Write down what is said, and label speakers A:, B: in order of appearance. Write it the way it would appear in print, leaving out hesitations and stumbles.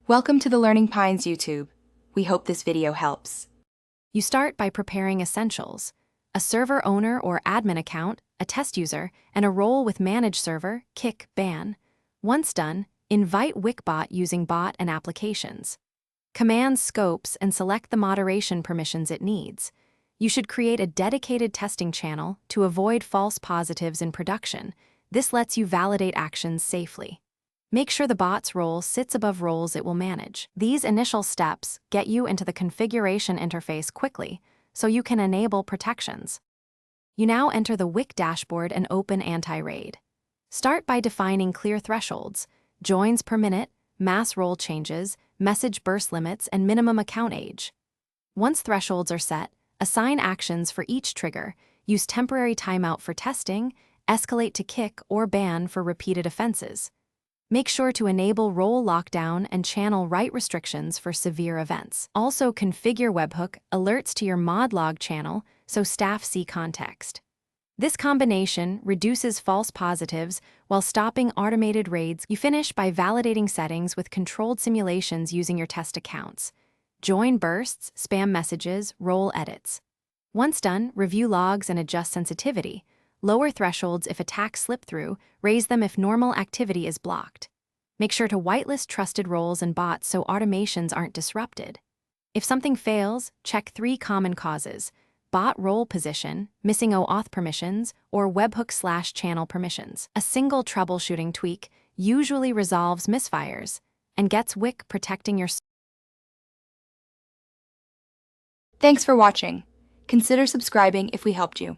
A: Welcome to the Learning Pines YouTube. We hope this video helps.
B: You start by preparing essentials: a server owner or admin account, a test user, and a role with manage server, kick, ban. Once done, invite Wick Bot using bot and applications. Command scopes and select the moderation permissions it needs. You should create a dedicated testing channel to avoid false positives in production. This lets you validate actions safely. Make sure the bot's role sits above roles it will manage. These initial steps get you into the configuration interface quickly, so you can enable protections. You now enter the Wick dashboard and open Anti-Raid. Start by defining clear thresholds: joins per minute, mass role changes, message burst limits, and minimum account age. Once thresholds are set, assign actions for each trigger, use temporary timeout for testing, escalate to kick or ban for repeated offenses. Make sure to enable role lockdown and channel write restrictions for severe events. Also configure webhook alerts to your mod log channel so staff see context. This combination reduces false positives while stopping automated raids. You finish by validating settings with controlled simulations using your test accounts. Join bursts, spam messages, role edits. Once done, review logs and adjust sensitivity. Lower thresholds if attacks slip through, raise them if normal activity is blocked. Make sure to whitelist trusted roles and bots so automations aren't disrupted. If something fails, check 3 common causes: bot role position, missing OAuth permissions, or webhook/channel permissions. A single troubleshooting tweak usually resolves misfires and gets Wick protecting your.
A: Thanks for watching. Consider subscribing if we helped you.